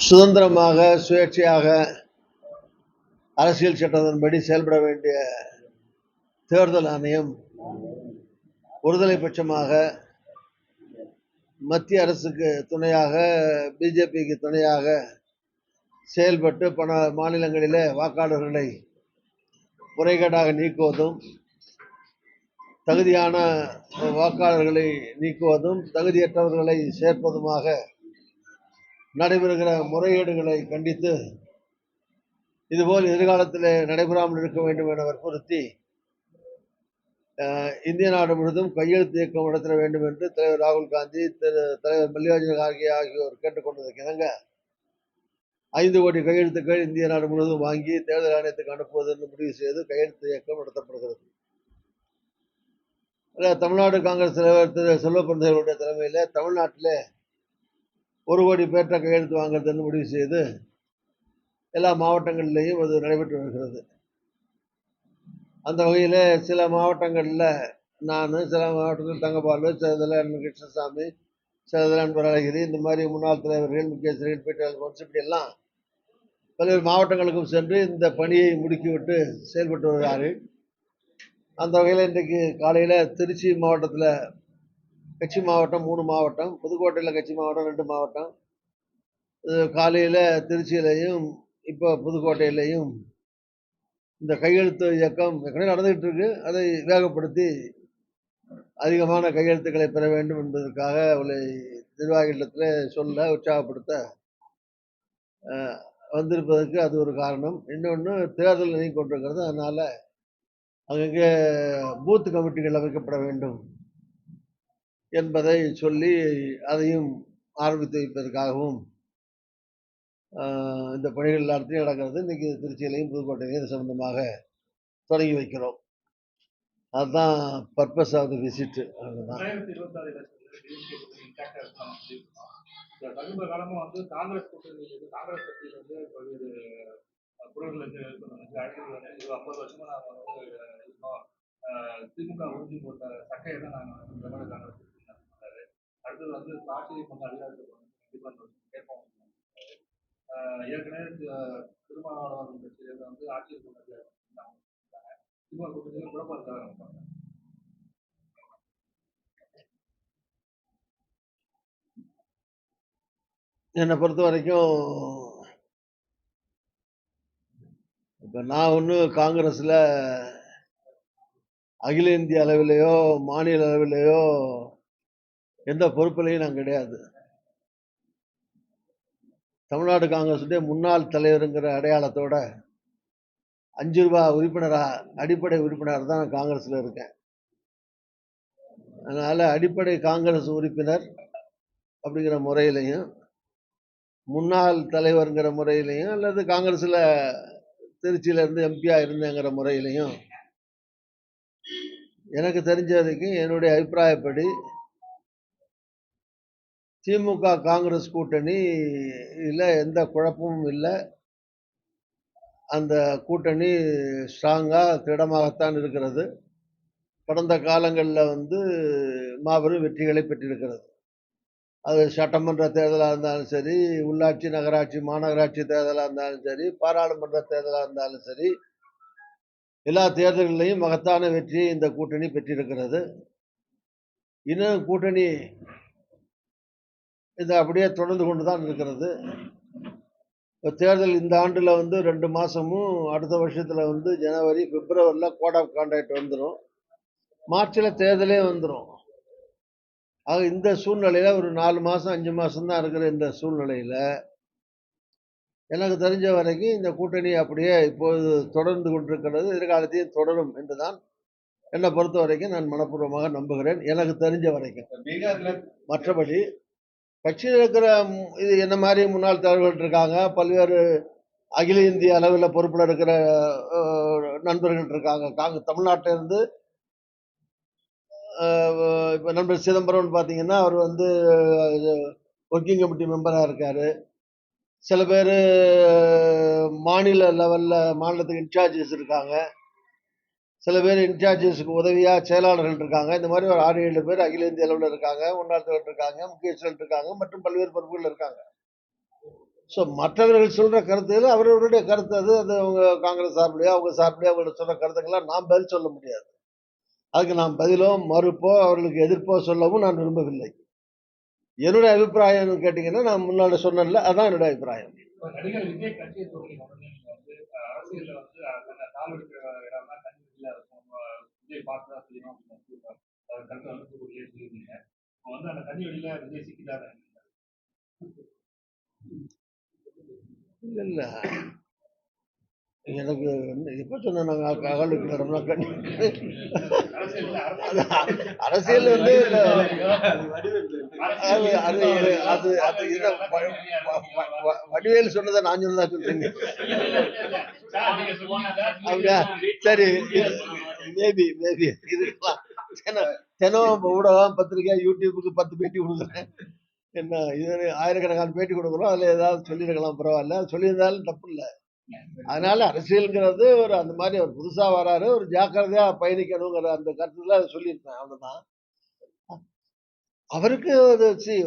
சுதந்திரமாக சுயேட்சையாக அரசியல் சட்டத்தின்படி செயல்பட வேண்டிய தேர்தல் ஆணையம் ஒருதலை பட்சமாக மத்திய அரசுக்கு துணையாக பிஜேபிக்கு துணையாக செயல்பட்டு பல மாநிலங்களிலே வாக்காளர்களை முறைகேடாக நீக்குவதும் தகுதியான வாக்காளர்களை நீக்குவதும் தகுதியற்றவர்களை சேர்ப்பதுமாக நடைபெறுகிற முறைகேடுகளை கண்டித்து இதுபோல் எதிர்காலத்தில் நடைபெறாமல் இருக்க வேண்டும் என வற்புறுத்தி இந்திய நாடு முழுவதும் கையெழுத்து இயக்கம் நடத்த வேண்டும் என்று தலைவர் ராகுல் காந்தி, தலைவர் மல்லிகார்ஜுன கார்கே ஆகியோர் கேட்டுக்கொண்டதற்கு இணங்க 5 கோடி கையெழுத்துக்கள் இந்திய நாடு முழுவதும் வாங்கி தேர்தல் ஆணையத்துக்கு அனுப்புவது என்று முடிவு செய்து கையெழுத்து இயக்கம் நடத்தப்படுகிறது. தமிழ்நாடு காங்கிரஸ் தலைவர் திரு செல்வப்பிரந்தர்களுடைய தலைமையில தமிழ்நாட்டில் 1 கோடி பேர்ட்ட கையெழுத்து வாங்குறது என்று முடிவு செய்து எல்லா மாவட்டங்களிலேயும் அது நடைபெற்று வருகிறது. அந்த வகையில் சில மாவட்டங்களில் நான், சில மாவட்டத்தில் தங்கபாலு, சிலதில் கிருஷ்ணசாமி, சிலதில் அன்பர் அழகிரி, இந்த மாதிரி முன்னாள் தலைவர்கள், முக்கியஸ்தர்கள், பேட்டாளர் இப்படி எல்லாம் பல்வேறு மாவட்டங்களுக்கும் சென்று இந்த பணியை முடுக்கிவிட்டு செயல்பட்டு வருகிறார்கள். அந்த வகையில் இன்றைக்கு காலையில் திருச்சி மாவட்டத்தில் கட்சி மாவட்டம் 3 மாவட்டம், புதுக்கோட்டையில் கட்சி மாவட்டம் 2 மாவட்டம், காலையில் திருச்சியிலையும் இப்போ புதுக்கோட்டையிலையும் இந்த கையெழுத்து இயக்கம் ஏற்கனவே நடந்துகிட்டு இருக்கு. அதை வேகப்படுத்தி அதிகமான கையெழுத்துக்களை பெற வேண்டும் என்பதற்காக அவளை நிர்வாகிகளிடத்தில் சொல்ல உற்சாகப்படுத்த வந்திருப்பதற்கு அது ஒரு காரணம். இன்னொன்று, தேர்தல் நெருங்கி கொண்டிருக்கிறது. அதனால அங்கங்கே பூத் கமிட்டிகள் அமைக்கப்பட வேண்டும் என்பதை சொல்லி அதையும் ஆரம்பித்து வைப்பதற்காகவும் இந்த பணிகள் எல்லாத்தையும் நடக்கிறது. இன்னைக்கு திருச்சியிலையும் புதுக்கோட்டையிலையும் இது சம்பந்தமாக தொடங்கி வைக்கிறோம். அதுதான் பர்பஸ் ஆஃப் தி விசிட். சமீப காலமா வந்து காங்கிரஸ் கூட்டணி காங்கிரஸ் கட்சியில வந்து பல்வேறு குரல்களுக்கு 50 வருஷமா நாங்க வந்து இருக்கோம், திமுக உறுதி போட்ட சட்டையை தான் நாங்கள் தமிழக காங்கிரஸ் சொன்னாரு. அடுத்தது வந்து ஆட்சியை கொண்டு அதிகாரத்தை கேட்போம். ஏற்கனவே திருமாவளவன் கட்சியில வந்து ஆட்சியை கொண்டு அதிகாரம் திமுக கூட்டணியில குழப்பம் இருக்காங்க. என்னை பொறுத்த வரைக்கும் இப்போ நான் ஒன்றும் காங்கிரஸில் அகில இந்திய அளவிலேயோ மாநில அளவிலேயோ எந்த பொறுப்பிலையும் நான் கிடையாது. தமிழ்நாடு காங்கிரஸுடைய முன்னாள் தலைவருங்கிற அடையாளத்தோட 5 ரூபாய் உறுப்பினராக, அடிப்படை உறுப்பினர் தான் நான் காங்கிரஸில் இருக்கேன். அதனால அடிப்படை காங்கிரஸ் உறுப்பினர் அப்படிங்கிற முறையிலையும், முன்னாள் தலைவர்ங்கிற முறையிலையும், அல்லது காங்கிரஸில் திருச்சியில இருந்து எம்பியா இருந்தேங்கிற முறையிலையும் எனக்கு தெரிஞ்ச வரைக்கும் என்னுடைய அபிப்பிராயப்படி திமுக காங்கிரஸ் கூட்டணி இல்லை, எந்த குழப்பமும் இல்லை. அந்த கூட்டணி ஸ்ட்ராங்காக திடமாகத்தான் இருக்கிறது. கடந்த காலங்களில் வந்து மாபெரும் வெற்றிகளை பெற்றிருக்கிறது. அது சட்டமன்ற தேர்தலாக இருந்தாலும் சரி, உள்ளாட்சி, நகராட்சி, மாநகராட்சி தேர்தலாக இருந்தாலும் சரி, பாராளுமன்ற தேர்தலாக இருந்தாலும் சரி, எல்லா தேர்தல்களையும் மகத்தான வெற்றியை இந்த கூட்டணி பெற்றிருக்கிறது. இன்னும் கூட்டணி இது அப்படியே தொடர்ந்து கொண்டு தான் இருக்கிறது. தேர்தல் இந்த ஆண்டுல வந்து 2 மாசமும், அடுத்த வருஷத்துல வந்து ஜனவரி, பிப்ரவரியில் கோட் ஆஃப் கான்டாக்ட் வந்துடும். மார்ச்சில் தேர்தலே வந்துடும். ஆக இந்த சூழ்நிலையில ஒரு 4 மாசம் 5 மாசம் தான் இருக்கிற இந்த சூழ்நிலையில எனக்கு தெரிஞ்ச வரைக்கும் இந்த கூட்டணி அப்படியே இப்போது தொடர்ந்து கொண்டிருக்கிறது, எதிர்காலத்தையும் தொடரும் என்றுதான் என்னை பொறுத்த வரைக்கும் நான் மனப்பூர்வமாக நம்புகிறேன், எனக்கு தெரிஞ்ச வரைக்கும். மற்றபடி கட்சியில் இருக்கிற இது என்ன மாதிரி முன்னாள் தலைவர்கள் இருக்காங்க, பல்வேறு அகில இந்திய அளவில் பொறுப்பில் இருக்கிற நண்பர்கள் இருக்காங்க. தமிழ்நாட்டிலிருந்து இப்போ நண்பர் சிதம்பரம்னு பார்த்தீங்கன்னா அவர் வந்து ஒர்க்கிங் கமிட்டி மெம்பராக இருக்காரு. சில பேர் மாநில லெவலில் மாநிலத்துக்கு இன்சார்ஜஸ் இருக்காங்க. சில பேர் இன்சார்ஜஸுக்கு உதவியாக செயலாளர்கள் இருக்காங்க. இந்த மாதிரி ஒரு 6-7 பேர் அகில இந்திய அளவில் இருக்காங்க, முன்னாள் தலைவர் இருக்காங்க, முக்கியஸ்தர்கள் இருக்காங்க, மற்றும் பல்வேறு பொறுப்புகள் இருக்காங்க. ஸோ மற்றவர்கள் சொல்ற கருத்துகள் அவரவருடைய கருத்து. அது அவங்க காங்கிரஸ் சார்பிலேயோ அவங்க சார்பிலேயோ அவங்க சொல்ற கருத்துக்கெல்லாம் நான் பதில் சொல்ல முடியாது. அதுக்கு நான் பதிலோ மறுப்போ அவர்களுக்கு எதிர்ப்போ சொல்லவும் நான் விரும்பவில்லை. என்னுடைய அபிப்பிராயம் கேட்டீங்கன்னா நான் முன்னாடி சொன்னேன்ல, அதான் என்னுடைய அபிப்பிராயம். இப்ப நடிகர் விஜய் கட்சியை தொடங்கின உடனே நீங்க வந்து அரசியல்ல வந்து கால் எடுக்கிற இடம் தான் தனி வெளியா இருக்கும். விஜய் பார்த்து தான் செய்யணும் அப்படின்னு கருத்தை வந்து சொல்லியிருந்தீங்க. இப்போ வந்து அந்த தனி வெளியில விஜய் சிக்கிட்டாரு. இல்ல இல்ல எனக்கு எப்ப சொன்னேன் நாங்க கால் எடுக்கிற இடம்னா அரசியல் வந்து அது அது அது இதை வடிவேல் சொன்னதை நான் சொன்னதா சொல்றீங்க? அப்படியா? சரி, மேபி இதுக்கெல்லாம் தினம் ஊடகம் பத்திரிகை யூடியூபுக்கு 10 பேட்டி கொடுக்குறேன். என்ன இது ஆயிரக்கணக்கான பேட்டி கொடுக்குறோம். அதுல ஏதாவது சொல்லியிருக்கலாம், பரவாயில்ல. சொல்லியிருந்தாலும் தப்பு இல்லை. அதனால அரசியல்ங்கிறது ஒரு அந்த மாதிரி ஒரு புதுசா வராரு, ஒரு ஜாக்கிரதையா பயணிக்கணுங்கிற அந்த கருத்துல அதை சொல்லியிருப்பேன். அவ்வளவுதான். அவருக்கு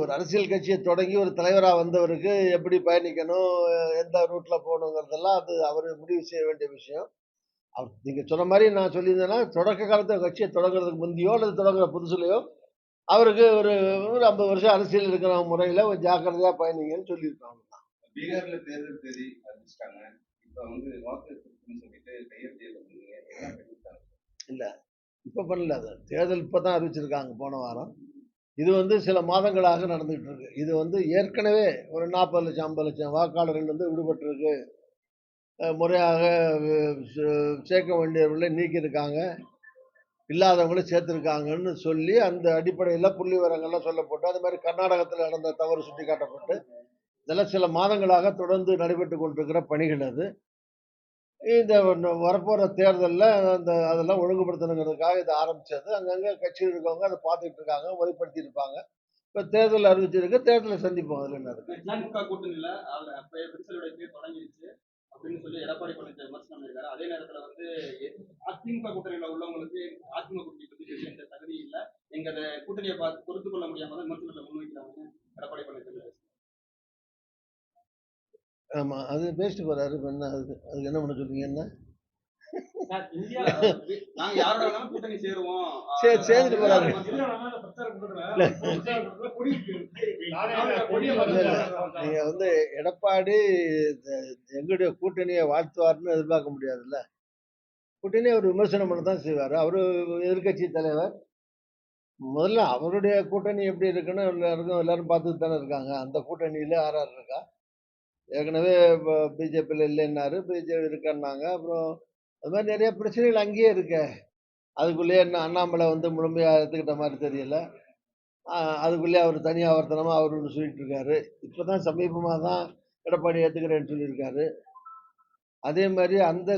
ஒரு அரசியல் கட்சியை தொடங்கி ஒரு தலைவரா வந்தவருக்கு எப்படி பயணிக்கணும், எந்த ரூட்ல போகணுங்கிறதெல்லாம் அது அவரு முடிவு செய்ய வேண்டிய விஷயம். நீங்க சொன்ன மாதிரி நான் சொல்லியிருந்தேன்னா, தொடக்க காலத்துல கட்சியை தொடங்குறதுக்கு முந்தையோ அல்லது தொடங்குற புதுசுலயோ அவருக்கு ஒரு ஒரு 50 வருஷம் அரசியல் இருக்கிற முறையில ஒரு ஜாக்கிரதையா பயணிங்கன்னு சொல்லியிருப்பேன். அவ்வளவுதான். பீகார்ல தேர்தல் தேதி அறிவிச்சிட்டாங்க. இப்ப வந்து வாக்கு சொல்லிட்டு கையெழுத்து இல்ல இப்ப பண்ணல. அது தேர்தல் இப்பதான் அறிவிச்சிருக்காங்க போன வாரம். இது வந்து சில மாதங்களாக நடந்துகிட்டு இருக்கு. இது வந்து ஏற்கனவே ஒரு 40 லட்சம் 50 லட்சம் வாக்காளர்கள் வந்து விடுபட்டிருக்கு. முறையாக சேர்க்க வேண்டியவர்களை நீக்கியிருக்காங்க, இல்லாதவங்களை சேர்த்திருக்காங்கன்னு சொல்லி அந்த அடிப்படையில் புள்ளி விவரங்கள்லாம் சொல்லப்பட்டு, அது மாதிரி கர்நாடகத்தில் நடந்த தவறு சுட்டி காட்டப்பட்டு, இதெல்லாம் சில மாதங்களாக தொடர்ந்து நடைபெற்று கொண்டிருக்கிற பணிகள். அது இந்த வரப்போற தேர்தலில் அதெல்லாம் ஒழுங்குபடுத்தணுங்கிறதுக்காக இதை ஆரம்பிச்சது. அங்கங்க கட்சியில் இருக்கவங்க அதை பார்த்துட்டு இருக்காங்க, முறைப்படுத்தி இருப்பாங்க. இப்ப தேர்தல் அறிவிச்சிருக்கு, தேர்தலை சந்திப்போம். அதுல என்ன இருக்கு? திமுக கூட்டணியில விரிசலுடைய பேர் தொடங்கிடுச்சு அப்படின்னு சொல்லி எடப்பாடி பழனிசாமி விமர்சனம் பண்ணியிருக்காரு. அதே நேரத்துல வந்து அதிமுக கூட்டணியில உள்ளவங்களுக்கு அதிமுக கூட்டணி பத்தி பேச எந்த தகுதி இல்லை, எங்க கூட்டணியை பார்த்து பொறுத்துக் கொள்ள முடியாம தான் விமர்சனத்தை முன்வைக்கிறாங்க எடப்பாடி பழனிசாமி. ஆமா, அது பேசிட்டு போறாரு. என்ன அதுக்கு என்ன பண்ண சொல்றீங்க? என்ன நாங்க யாரோட வேணாலும் கூட்டணி சேருவோம். சரி, சேர்ந்துட்டு போறாரு. நீங்க வந்து எடப்பாடி எங்களுடைய கூட்டணியை வாழ்த்துவார்னு எதிர்பார்க்க முடியாதுல்ல. கூட்டணியை அவர் விமர்சனம் பண்ணதான் செய்வாரு. அவரு எதிர்கட்சி தலைவர். முதல்ல அவருடைய கூட்டணி எப்படி இருக்குன்னு எல்லாரும் பார்த்துட்டு தானே இருக்காங்க. அந்த கூட்டணியில யார் இருக்கா? ஏற்கனவே பிஜேபியில் இல்லைன்னாரு, பிஜேபி இருக்கன்னாங்க. அப்புறம் அது மாதிரி நிறைய பிரச்சனைகள் அங்கேயே இருக்க. அதுக்குள்ளேயே என்ன அண்ணாமலை வந்து முழுமையா எடுத்துக்கிட்ட மாதிரி தெரியல. அதுக்குள்ளேயே அவர் தனியாக ஆவர்த்தனமா அவர் ஒன்று சொல்லிட்டு இருக்காரு. இப்பதான் சமீபமாக தான் எடப்பாடி ஏற்றுக்கிறேன்னு சொல்லியிருக்காரு. அதே மாதிரி அந்த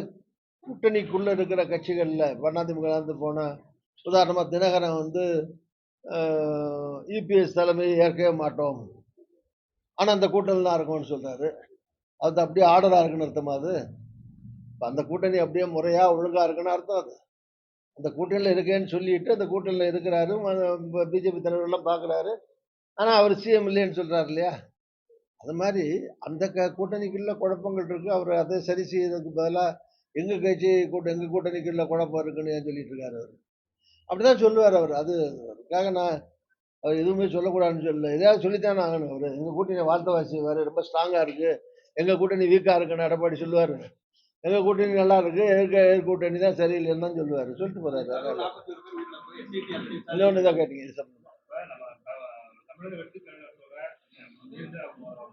கூட்டணிக்குள்ள இருக்கிற கட்சிகள்ல அதிமுக போன உதாரணமா தினகரன் வந்து இபிஎஸ் தலைமையை ஏற்கவே மாட்டோம், ஆனா அந்த கூட்டணி தான் இருக்கும்னு சொல்றாரு. அது அப்படியே ஆர்டரா இருக்குன்னு அர்த்தமா? அது அந்த கூட்டணி அப்படியே முறையா ஒழுங்கா இருக்குன்னு அர்த்தம். அது அந்த கூட்டணியில இருக்கேன்னு சொல்லிட்டு அந்த கூட்டணியில இருக்கிறாரு, பிஜேபி தலைவர் எல்லாம் பாக்குறாரு, ஆனா அவர் சிஎம் இல்லைன்னு சொல்றாரு இல்லையா? அது மாதிரி அந்த கூட்டணிக்குள்ள குழப்பங்கள் இருக்கு. அவர் அதை சரி செய்யறதுக்கு பதிலா எங்க கூட்டணிக்குள்ள குழப்பம் இருக்குன்னு ஏன் சொல்லிட்டு இருக்காரு? அவர் அப்படிதான் சொல்லுவார். அவர் அதுக்காக நான் அவர் எதுவுமே சொல்லக்கூடாதுன்னு சொல்லல. எதையாவது சொல்லித்தானே ஆகணும். அவர் எங்க கூட்டணி வாழ்த்தவா செய்வாரு, ரொம்ப ஸ்ட்ராங்கா இருக்கு, எங்க கூட்டணி வீக்கா இருக்குன்னு எடப்பாடி சொல்லுவாரு. எங்க கூட்டணி நல்லா இருக்கு, எதிர் கூட்டணி தான் சரியில்லைன்னு தான் சொல்லுவாரு. சொல்லிட்டு போறாரு. இன்னொன்னுதான் கேட்டீங்க இது சம்பந்தமா. தமிழக வெற்றி கழகத்தோட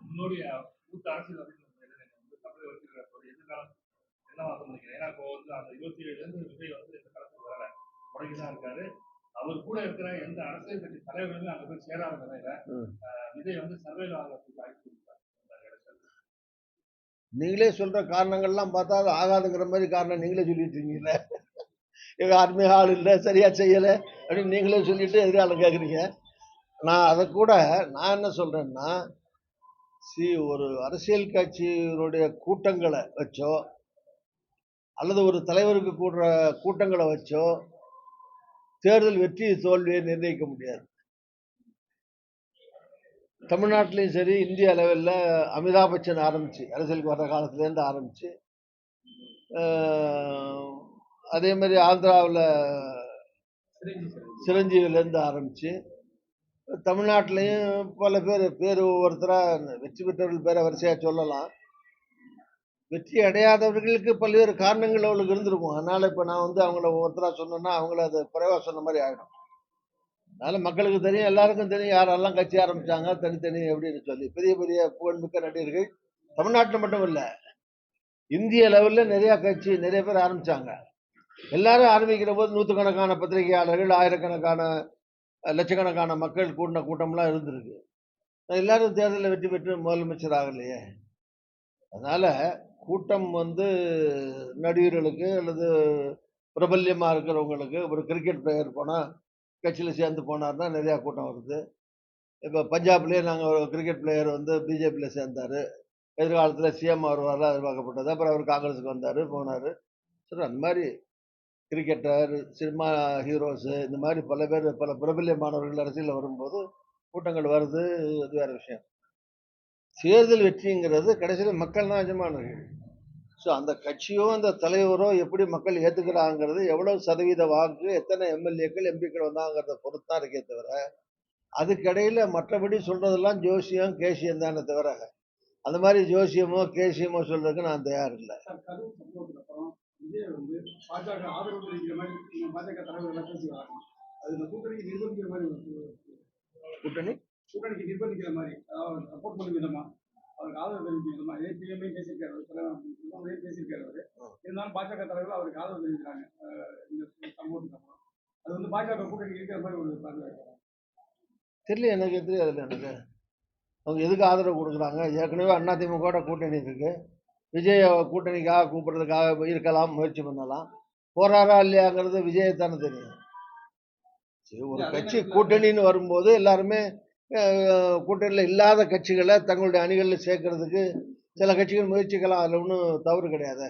முன்னோடி கூட்ட அரசியல் தமிழக வெற்றி கழகத்தோட எதிர்காலம் என்னவாக நினைக்கிறேன்? ஏன்னா இப்போ வந்து அந்த 27 விஜய் வந்து எந்த காலத்துல வரல, முறைக்குதான் இருக்காரு. அவர் கூட இருக்கிற எந்த அரசியல் கட்சி தலைவர்களும் அங்க போய் சேராத நிலையில விஜய் வந்து சர்வேல ஆகிறதுக்கு வாய்ப்பு கொடுத்தாரு. நீங்களே சொல்ற காரணங்கள்லாம் பார்த்தா அது ஆகாதுங்கிற மாதிரி காரணம் நீங்களே சொல்லிட்டு இருக்கீங்கல்ல. யாருமே ஆள் இல்லை, சரியா செய்யலை அப்படின்னு நீங்களே சொல்லிட்டு எதிரால கேட்குறீங்க. நான் அதை கூட நான் என்ன சொல்றேன்னா, ஒரு அரசியல் கட்சியினுடைய கூட்டங்களை வச்சோ அல்லது ஒரு தலைவருக்கு கூடுற கூட்டங்களை வச்சோ தேர்தல் வெற்றி தோல்வியை நிர்ணயிக்க முடியாது. தமிழ்நாட்டிலையும் சரி இந்திய லெவலில் அமிதாப் பச்சன் ஆரம்பிச்சு அரசியலுக்கு வர்ற காலத்துலேருந்து ஆரம்பிச்சு அதே மாதிரி ஆந்திராவில் சிரஞ்சீவிலேருந்து ஆரம்பிச்சு தமிழ்நாட்டிலையும் பல பேர் ஒவ்வொருத்தராக வெற்றி பெற்றவர்கள் பேரை வரிசையாக சொல்லலாம். வெற்றி அடையாதவர்களுக்கு பல்வேறு காரணங்கள் அவளுக்கு இருந்திருக்கும். அதனால இப்போ நான் அவங்கள ஒவ்வொருத்தராக சொன்னேன்னா அவங்கள அதை குறைவாக சொன்ன மாதிரி ஆகிடும். அதனால மக்களுக்கு தெரியும், எல்லாருக்கும் தெரியும் யாரெல்லாம் கட்சி ஆரம்பிச்சாங்க தனித்தனி அப்படின்னு சொல்லி. பெரிய பெரிய புகழ்மிக்க நடிகர்கள் தமிழ்நாட்டில் மட்டும் இல்லை, இந்திய லெவலில் நிறைய கட்சி நிறைய பேர் ஆரம்பிச்சாங்க. எல்லாரும் ஆரம்பிக்கிற போது நூற்றுக்கணக்கான பத்திரிகையாளர்கள், ஆயிரக்கணக்கான லட்சக்கணக்கான மக்கள் கூட்டின கூட்டம்லாம் இருந்திருக்கு. எல்லாரும் தேர்தலில் வெற்றி பெற்று முதலமைச்சர் ஆகலையே. அதனால கூட்டம் நடிகர்களுக்கு அல்லது பிரபல்யமாக இருக்கிறவங்களுக்கு, ஒரு கிரிக்கெட் பிளேயர் போனால் கட்சியில் சேர்ந்து போனார்னா நிறையா கூட்டம் வருது. இப்போ பஞ்சாப்லேயே நாங்கள் ஒரு கிரிக்கெட் பிளேயர் பிஜேபியில் சேர்ந்தார், எதிர்காலத்தில் சிஎம் வருவாரெலாம் எதிர்பார்க்கப்பட்டது. அப்புறம் அவர் காங்கிரஸுக்கு வந்தார் போனார். சரி, அந்த மாதிரி கிரிக்கெட்டர், சினிமா ஹீரோஸு, இந்த மாதிரி பல பேர் பல பிரபல்யமானவர்கள் அரசியலில் வரும்போது கூட்டங்கள் வருது, அது வேறு விஷயம். தேர்தல் வெற்றிங்கிறது கடைசியில் மக்கள் தான் எஜமானர்கள். ஸோ அந்த கட்சியோ அந்த தலைவரோ எப்படி மக்கள் ஏற்றுக்கிறாங்கிறது, எவ்வளவு சதவீத வாக்கு, எத்தனை எம்எல்ஏக்கள் எம்பிக்கள் வந்தாங்கிறத பொறுத்து தான் இருக்கே தவிர, அதுக்கிடையில் மற்றபடி சொல்கிறதெல்லாம் ஜோசியம் கேசியம் தானே தவிர, அந்த மாதிரி ஜோசியமோ கேசியமோ சொல்றதுக்கு நான் தயார் இல்லை. பாஜக ஆதரவு தெரிவிக்கிற மாதிரி பாஜக தலைவர்கள் பேசுகிறாங்க. அது இந்த கூட்டணிக்கு நிர்பந்திக்கிற மாதிரி கூட்டணிக்கு நிர்பந்திக்கிற மாதிரி, அதாவது சப்போர்ட் பண்ணும் விதமா, அவருக்கு ஆதரவு தெரிவிக்கும் விதமா ஏற்கனவே பேசியிருக்காரு பேசியிருக்காரு. இருந்தாலும் பாஜக தலைவர்கள் அவருக்கு ஆதரவு தெரிவிக்கிறாங்க இந்த சம்பவத்துக்கு அப்புறம். அது பாஜக கூட்டணிக்கு இருக்கிற மாதிரி ஒரு பார்வை தெரியல, எனக்கு தெரியாது. எனக்கு அவங்க எதுக்கு ஆதரவு கொடுக்குறாங்க? ஏற்கனவே அதிமுக கூட்டணி இருக்கு. விஜய கூட்டணிக்காக கூப்பிடுறதுக்காக இருக்கலாம், முயற்சி பண்ணலாம். போறாரா இல்லையாங்கிறது விஜயத்தானே தெரியும். சரி, ஒரு கட்சி கூட்டணின்னு வரும்போது எல்லாருமே கூட்டணியில் இல்லாத கட்சிகளை தங்களுடைய அணிகளில் சேர்க்கறதுக்கு சில கட்சிகள் முயற்சிக்கலாம். அதில் ஒன்றும் தவறு கிடையாது.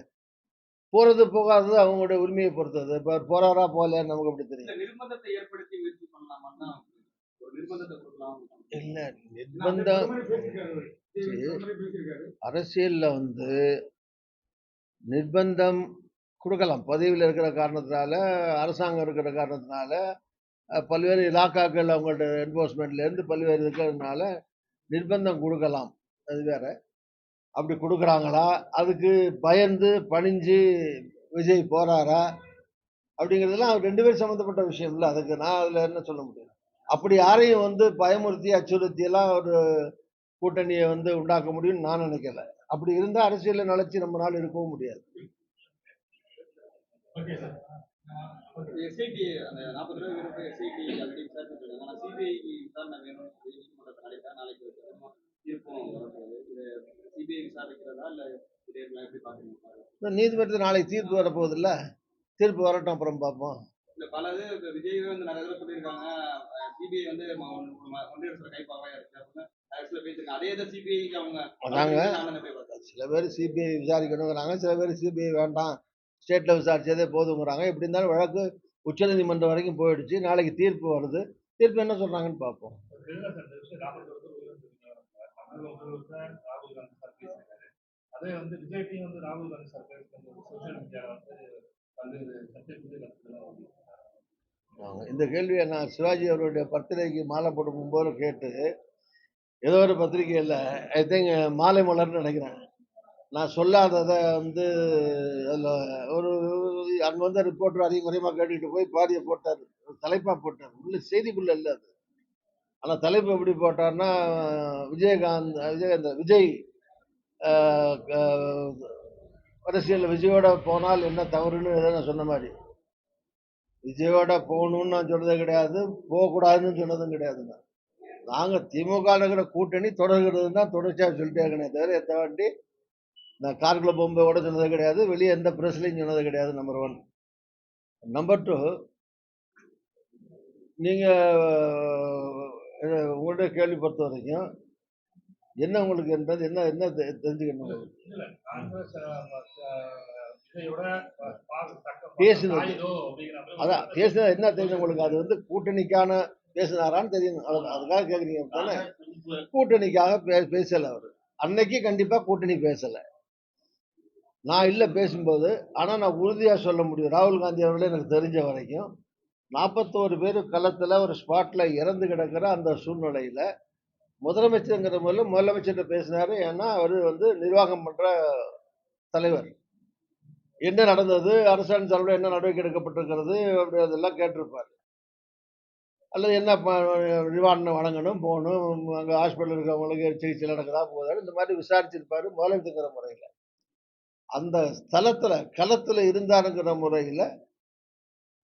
போறது போகாதது அவங்களுடைய உரிமையை பொறுத்தது. இப்போ போறாரா போகலையான்னு நமக்கு அப்படி தெரியும். நிர்பந்தத்தை ஏற்படுத்தி முயற்சி பண்ணலாமா? ஒரு நிர்பந்தத்தை கொடுக்கலாம் இல்லை, நிர்பந்தம் அரசியல்ல நிர்பந்தம் கொடுக்கலாம். பதவியில் இருக்கிற காரணத்தினால, அரசாங்கம் இருக்கிற காரணத்தினால, பல்வேறு இலாக்காக்கள் அவங்கள்ட்ட என்ஃபோர்ஸ்மெண்ட்லேருந்து பல்வேறு இருக்கிறதுனால நிர்பந்தம் கொடுக்கலாம். அது வேற. அப்படி கொடுக்குறாங்களா, அதுக்கு பயந்து பணிஞ்சு விஜய் போறாரா அப்படிங்கிறதுலாம் அவர் 2 பேரும் சம்மந்தப்பட்ட விஷயம் இல்லை. அதுக்கு நான் அதில் என்ன சொல்ல முடியும்? அப்படி யாரையும் பயமுறுத்தி அச்சுறுத்தி எல்லாம் ஒரு கூட்டணியை உண்டாக்க முடியும்னு நான் நினைக்கல. அப்படி இருந்தா அரசியல நிலைச்சு நம்மளால இருக்கவும் முடியாது. எஸ்ஐடி அந்த 40 பேருக்கு எஸ்ஐடி ஆல்ரெடி விசாரிச்சுட்டு இருக்காங்க. ஆனால் சிபிஐ விசாரணை வேணும்னு சொல்லி நீதிமன்றத்தை நாளைக்கு இருக்கும். இது சிபிஐ விசாரிக்கிறதா இல்லை எப்படி பார்க்குறீங்க? நீதிமன்றத்தில் நாளைக்கு தீர்ப்பு வரப்போகுது இல்லை, தீர்ப்பு வரட்டும், அப்புறம் பார்ப்போம். இல்லை, பல இது விஜய் நிறைய தடவை சொல்லியிருக்காங்க, சிபிஐ ஒன்றிய அரசு கைப்பாவையா இருக்கு அப்படின்னு பேசியிருக்காங்க. அதே இதை சிபிஐ அவங்க சில பேர் சிபிஐ விசாரிக்கணுங்கிறாங்க, சில பேர் சிபிஐ வேண்டாம் ஸ்டேட்ல விசாரிச்சதே போதுங்கிறாங்க. எப்படி இருந்தாலும் வழக்கு உச்சநீதிமன்றம் வரைக்கும் போயிடுச்சு. நாளைக்கு தீர்ப்பு வருது, தீர்ப்பு என்ன சொல்றாங்கன்னு பார்ப்போம். அதே விஜய்டையும் ராகுல் காந்தி சார் சோசியல் மீடியாவில் இந்த கேள்வியை நான் சிவாஜி அவருடைய பர்த்டேக்கு மாலை போட்டு போது கேட்டு ஏதோ ஒரு பத்திரிகையில் ஐ திங்க் மாலை மலர்னு நினைக்கிறேன், நான் சொல்லாததை அதில் ஒரு அங்கே ரிப்போர்ட்டர் அதிக குறையமாக கேட்டுக்கிட்டு போய் பாதியை போட்டார், தலைப்பாக போட்டார். உள்ள செய்திக்குள்ள இல்லை அது. ஆனால் தலைப்பு எப்படி போட்டார்னா, விஜய் அரசியல் விஜயோட போனால் என்ன தவறுன்னு நான் சொன்ன மாதிரி, விஜயோட போகணும்னு நான் சொன்னதே கிடையாது, போகக்கூடாதுன்னு சொன்னதும் கிடையாதுங்க. நாங்கள் திமுக இருக்கிற கூட்டணி தொடர்கிறது தான் தொடர்ச்சியாக சொல்லிட்டே இருக்கனே தவிர எந்த வாட்டி நான் கார்குல பொம்பையோட சொன்னது கிடையாது, வெளியே எந்த ப்ரெஸ்லையும் சொன்னது கிடையாது. நம்பர் 1. நம்பர் 2, நீங்கள் உங்கள்கிட்ட கேள்வி பொறுத்த வரைக்கும் என்ன உங்களுக்கு என்றது என்ன தெரிஞ்சுக்கணும்? பேசுனது அதான் பேசுனது என்ன தெரியும் உங்களுக்கு? அது கூட்டணிக்கான பேசினாரான்னு தெரியணும். அதுக்காக கேக்குறீங்க தானே? கூட்டணிக்காக பேசல அவரு. அன்னைக்கு கண்டிப்பா கூட்டணி பேசல. நான் இல்ல பேசும்போது. ஆனா நான் உறுதியா சொல்ல முடியும். ராகுல் காந்தி அவர்களே எனக்கு தெரிஞ்ச வரைக்கும் 41 பேர் களத்துல ஒரு ஸ்பாட்ல இறந்து கிடக்கிற அந்த சூழ்நிலையில முதலமைச்சர்ங்கிற முறையில முதலமைச்சர்கிட்ட பேசினாரு. ஏன்னா அவரு வந்து நிர்வாகம் பண்ற தலைவர். என்ன நடந்தது? அரசாங்கம் சார்பில் என்ன நடவடிக்கை எடுக்கப்பட்டிருக்கிறது? அப்படி அதெல்லாம் கேட்டிருப்பாரு. அல்லது என்ன நிவாரணம் வழங்கணும், போகணும், அங்க ஹாஸ்பிட்டல் இருக்கவங்களுக்கு சிகிச்சை நடக்குதா போதான்னு இந்த மாதிரி விசாரிச்சிருப்பாரு முதலமைச்சர்ங்கிற முறையில. அந்த ஸ்தலத்துல களத்துல இருந்தாருங்கிற முறையில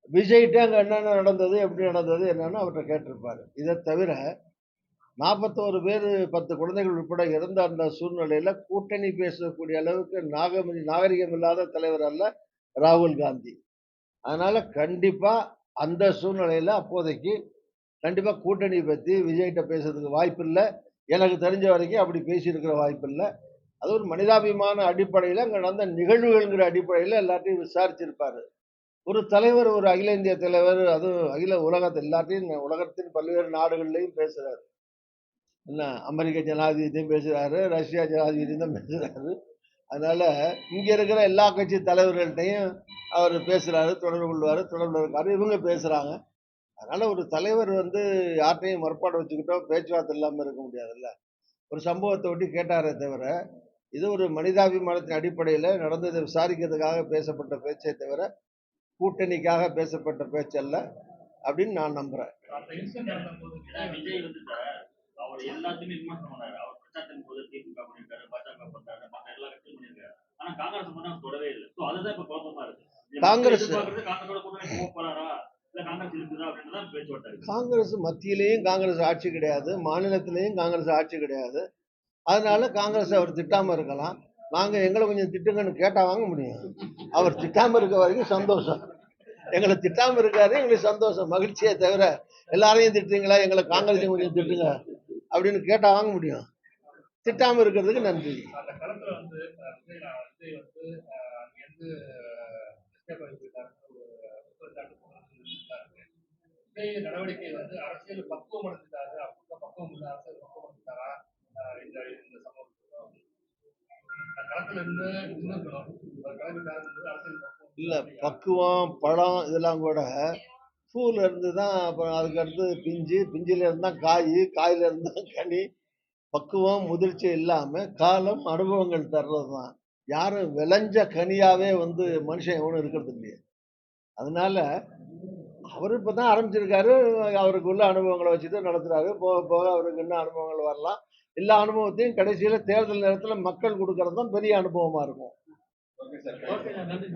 விஜய்ட்ட அங்க என்னென்ன நடந்தது, எப்படி நடந்தது என்னன்னு அவர்ட்ட கேட்டிருப்பாரு. இதை தவிர 41 பேர் 10 குழந்தைகள் உட்பட இறந்த அந்த சூழ்நிலையில கூட்டணி பேசக்கூடிய அளவுக்கு நாகரிகம் இல்லாத தலைவர் அல்ல ராகுல் காந்தி. அதனால கண்டிப்பா அந்த சூழ்நிலையில அப்போதைக்கு கண்டிப்பா கூட்டணி பத்தி விஜய்கிட்ட பேசுறதுக்கு வாய்ப்பு இல்ல. எனக்கு தெரிஞ்ச வரைக்கும் அப்படி பேசியிருக்கிற வாய்ப்பு இல்ல. அது ஒரு மனிதாபிமான அடிப்படையில அங்க நடந்த நிகழ்வுகள்ங்கிற அடிப்படையில எல்லாத்தையும் விசாரிச்சிருப்பாரு. ஒரு தலைவர், ஒரு அகில இந்திய தலைவர், அதுவும் அகில உலகத்தின் பல்வேறு நாடுகள்லயும் பேசுறாரு. என்ன அமெரிக்க ஜனாதிபதியும் பேசுறாரு, ரஷ்யா ஜனாதிபதியும் தான் பேசுறாரு. அதனால இங்க இருக்கிற எல்லா கட்சி தலைவர்கள்ட்டையும் அவர் பேசுறாரு, தொடர்பு கொள்வாரு, தொடர்புல இருக்காரு, இவங்க பேசுறாங்க. அதனால ஒரு தலைவர் வந்து யார்ட்டையும் முற்பாடு வச்சுக்கிட்டோ பேச்சுவார்த்தை இல்லாம இருக்க முடியாதுல்ல. ஒரு சம்பவத்தை ஒட்டி கேட்டாரே தவிர, இது ஒரு மனிதாபிமானத்தின் அடிப்படையில நடந்ததை விசாரிக்கிறதுக்காக பேசப்பட்ட பேச்சே தவிர, கூட்டணிக்காக பேசப்பட்ட பேச்சல்ல அப்படின்னு நான் நம்புறேன். அந்த இன்சிடென்ட் நடந்தபோது விஜய் வந்து சார் அவர் எல்லாத்தையுமே விமர்சனம் பண்ணாரு. அவர் பிரச்சாரத்தின் போது திமுக பண்ணிருக்காரு, பாஜக பண்றாரு, மற்ற எல்லா கட்சியும் பண்ணிருக்காரு. ஆனா காங்கிரஸ் மட்டும் அவர் தொடவே இல்லை. சோ அதுதான் இப்ப குழப்பமா இருக்கு. காங்கிரஸ் காங்கிரஸோட கூட்டணி போக போறாரா இல்ல காங்கிரஸ் இருக்குதா அப்படின்றதான் பேச்சுவார்த்தை இருக்கு. காங்கிரஸ் மத்தியிலையும் காங்கிரஸ் ஆட்சி கிடையாது, மாநிலத்திலையும் காங்கிரஸ் ஆட்சி கிடையாது. அதனால காங்கிரஸ் அவர் திட்டாம இருக்கலாம். நாங்க எங்களை கொஞ்சம் திட்டுங்கன்னு கேட்டா வாங்க முடியும். அவர் திட்டாம இருக்க வரைக்கும் சந்தோஷம். எங்களை திட்டாம இருக்காரு, எங்களுக்கு சந்தோஷம், மகிழ்ச்சியே தவிர எல்லாரையும் திட்டுறீங்களா, எங்களை காங்கிரஸையும் கொஞ்சம் திட்டுங்க அப்படின்னு கேட்டா வாங்க முடியும். திட்டாம இருக்கிறதுக்கு நன்றி. அந்த களத்துல வந்து விஜய் வந்து அங்கிருந்து எஸ்கேப் ஆகி போயிட்டாருன்னு ஒரு குற்றச்சாட்டு போனாங்க. விஜய் நடவடிக்கை வந்து அரசியல் பக்குவம் அடைஞ்சிட்டாரு, அப்ப பக்குவம் இல்லை, அரசியல் பக்குவம் அடைஞ்சிட்டாரா இந்த இந்த சம்பவம் களத்துல இருந்து இன்னும் கிளம்பிட்டாருன்றது அரசியல் பக்குவம் இல்ல, பக்குவம், பழம் இதெல்லாம் கூட பூல இருந்து தான், அப்புறம் அதுக்கு அடுத்து பிஞ்சு, பிஞ்சில இருந்து தான் காய், காயில இருந்து தான் கனி. பக்குவம், முதிர்ச்சி இல்லாம காலம், அனுபவங்கள் தர்றதுதான். யாரும் விளைஞ்ச கனியாவே வந்து மனுஷன் எவனும் இருக்கிறது இல்லையே. அதனால அவரு இப்பதான் ஆரம்பிச்சிருக்காரு. அவருக்கு உள்ள அனுபவங்களை வச்சுட்டு நடத்துறாரு. போக போக அவருக்கு என்ன அனுபவங்கள் வரலாம். எல்லா அனுபவத்தையும் கடைசியில தேர்தல் நேரத்துல மக்கள் கொடுக்கறது தான் பெரிய அனுபவமா இருக்கும். Okay sir. ஓகே, நன்றி.